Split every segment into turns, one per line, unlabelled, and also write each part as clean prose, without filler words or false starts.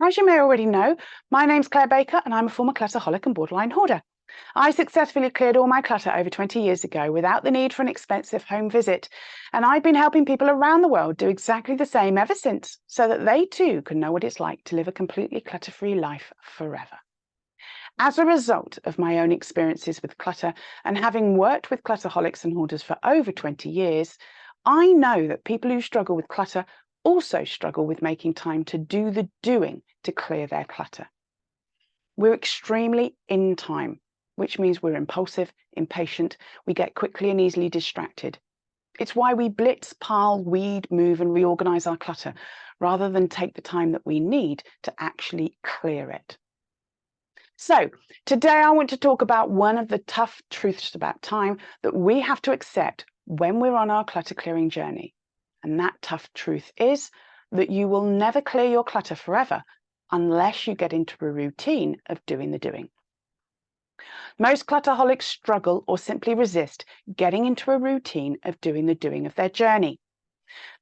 As you may already know, my name's Clare Baker and I'm a former clutterholic and borderline hoarder. I successfully cleared all my clutter over 20 years ago without the need for an expensive home visit, and I've been helping people around the world do exactly the same ever since, so that they too can know what it's like to live a completely clutter-free life forever. As a result of my own experiences with clutter and having worked with clutterholics and hoarders for over 20 years, I know that people who struggle with clutter also struggle with making time to do the doing to clear their clutter. We're extremely in time, which means we're impulsive, impatient, we get quickly and easily distracted. It's why we blitz, pile, weed, move and reorganize our clutter rather than take the time that we need to actually clear it. So today I want to talk about one of the tough truths about time that we have to accept when we're on our clutter clearing journey. And that tough truth is that you will never clear your clutter forever unless you get into a routine of doing the doing. Most clutterholics struggle or simply resist getting into a routine of doing the doing of their journey.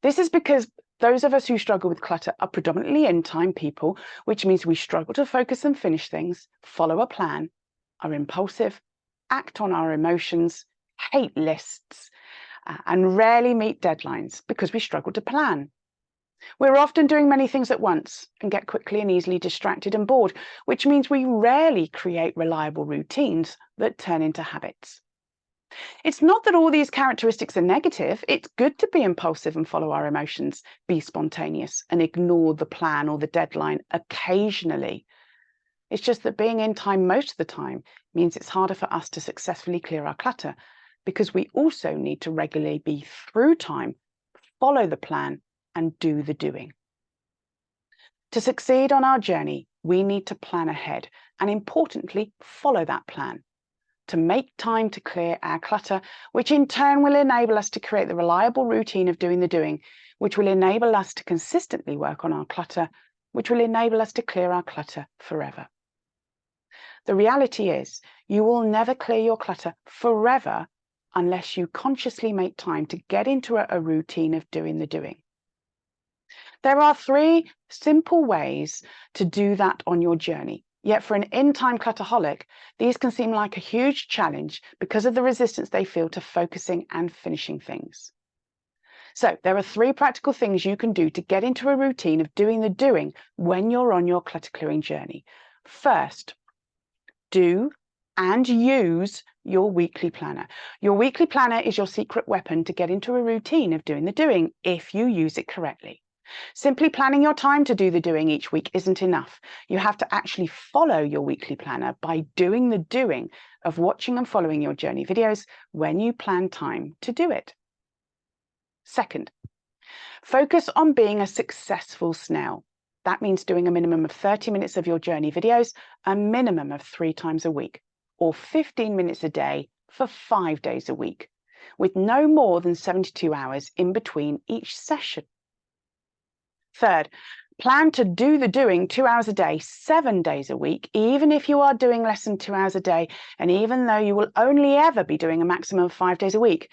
This is because those of us who struggle with clutter are predominantly in-time people, which means we struggle to focus and finish things, follow a plan, are impulsive, act on our emotions, hate lists, and rarely meet deadlines because we struggle to plan. We're often doing many things at once and get quickly and easily distracted and bored, which means we rarely create reliable routines that turn into habits. It's not that all these characteristics are negative. It's good to be impulsive and follow our emotions, be spontaneous and ignore the plan or the deadline occasionally. It's just that being in time most of the time means it's harder for us to successfully clear our clutter because we also need to regularly be through time, follow the plan and do the doing. To succeed on our journey, we need to plan ahead and importantly, follow that plan. To make time to clear our clutter, which in turn will enable us to create the reliable routine of doing the doing, which will enable us to consistently work on our clutter, which will enable us to clear our clutter forever. The reality is, you will never clear your clutter forever unless you consciously make time to get into a routine of doing the doing. There are 3 simple ways to do that on your journey. Yet for an in-time clutterholic, these can seem like a huge challenge because of the resistance they feel to focusing and finishing things. So there are 3 practical things you can do to get into a routine of doing the doing when you're on your clutter clearing journey. First, do and use your weekly planner. Your weekly planner is your secret weapon to get into a routine of doing the doing if you use it correctly. Simply planning your time to do the doing each week isn't enough. You have to actually follow your weekly planner by doing the doing of watching and following your journey videos when you plan time to do it. Second, focus on being a successful snail. That means doing a minimum of 30 minutes of your journey videos, a minimum of 3 times a week, or 15 minutes a day for 5 days a week, with no more than 72 hours in between each session. Third, plan to do the doing 2 hours a day, 7 days a week, even if you are doing less than 2 hours a day, and even though you will only ever be doing a maximum of 5 days a week.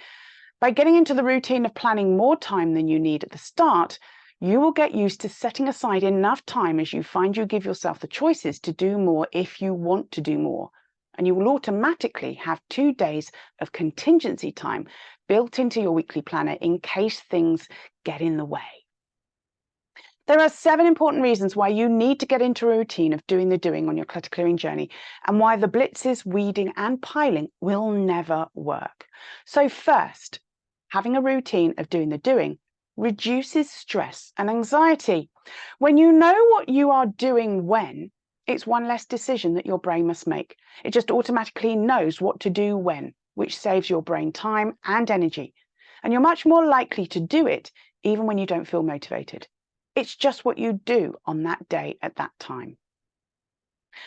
By getting into the routine of planning more time than you need at the start, you will get used to setting aside enough time as you find you give yourself the choices to do more if you want to do more. And you will automatically have 2 days of contingency time built into your weekly planner in case things get in the way. There are 7 important reasons why you need to get into a routine of doing the doing on your clutter clearing journey and why the blitzes, weeding and piling will never work. So first, having a routine of doing the doing reduces stress and anxiety. When you know what you are doing when, it's one less decision that your brain must make. It just automatically knows what to do when, which saves your brain time and energy. And you're much more likely to do it even when you don't feel motivated. It's just what you do on that day at that time.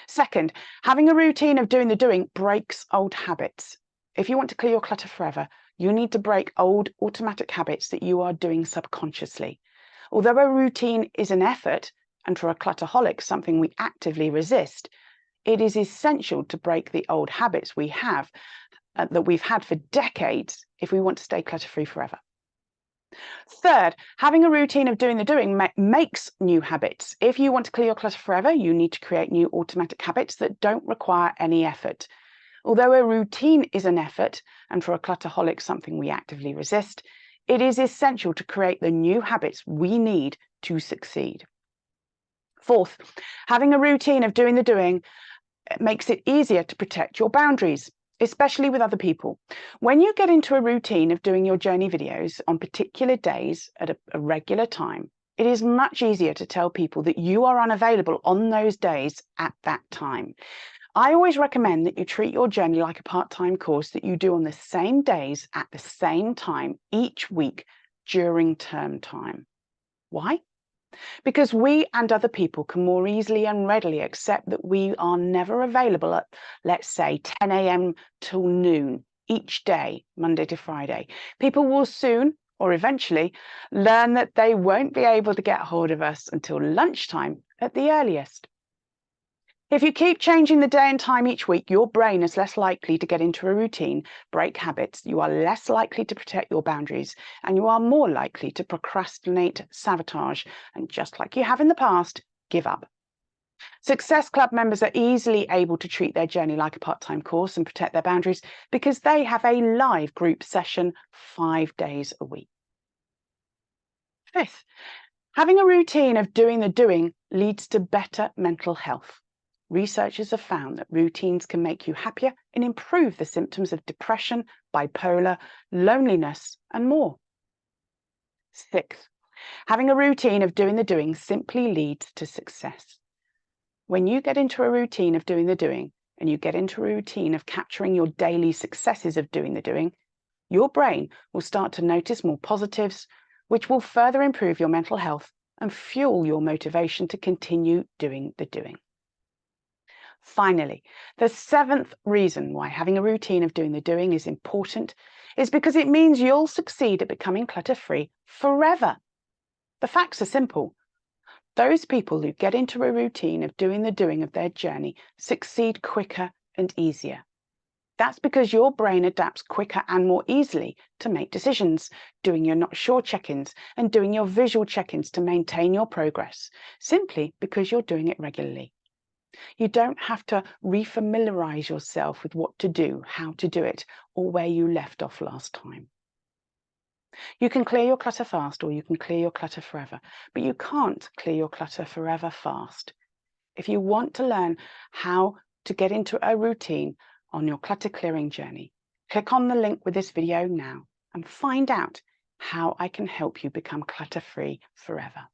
Second, having a routine of doing the doing breaks old habits. If you want to clear your clutter forever, you need to break old automatic habits that you are doing subconsciously. Although a routine is an effort, and for a clutterholic something we actively resist, it is essential to break the old habits we have that we've had for decades if we want to stay clutter-free forever. Third, having a routine of doing the doing makes new habits. If you want to clear your clutter forever, you need to create new automatic habits that don't require any effort. Although a routine is an effort, and for a clutterholic something we actively resist, it is essential to create the new habits we need to succeed. Fourth, having a routine of doing the doing makes it easier to protect your boundaries, especially with other people. When you get into a routine of doing your journey videos on particular days at a regular time, it is much easier to tell people that you are unavailable on those days at that time. I always recommend that you treat your journey like a part-time course that you do on the same days at the same time each week during term time. Why? Because we and other people can more easily and readily accept that we are never available at, let's say, 10 a.m. till noon each day, Monday to Friday. People will soon, or eventually, learn that they won't be able to get hold of us until lunchtime at the earliest. If you keep changing the day and time each week, your brain is less likely to get into a routine, break habits, you are less likely to protect your boundaries, and you are more likely to procrastinate, sabotage, and just like you have in the past, give up. Success Club members are easily able to treat their journey like a part-time course and protect their boundaries because they have a live group session 5 days a week. Fifth, having a routine of doing the doing leads to better mental health. Researchers have found that routines can make you happier and improve the symptoms of depression, bipolar, loneliness, and more. Sixth, having a routine of doing the doing simply leads to success. When you get into a routine of doing the doing, and you get into a routine of capturing your daily successes of doing the doing, your brain will start to notice more positives, which will further improve your mental health and fuel your motivation to continue doing the doing. Finally, the seventh reason why having a routine of doing the doing is important is because it means you'll succeed at becoming clutter-free forever. The facts are simple. Those people who get into a routine of doing the doing of their journey succeed quicker and easier. That's because your brain adapts quicker and more easily to make decisions, doing your not sure check-ins and doing your visual check-ins to maintain your progress, simply because you're doing it regularly. You don't have to refamiliarize yourself with what to do, how to do it, or where you left off last time. You can clear your clutter fast or you can clear your clutter forever, but you can't clear your clutter forever fast. If you want to learn how to get into a routine on your clutter clearing journey, click on the link with this video now and find out how I can help you become clutter-free forever.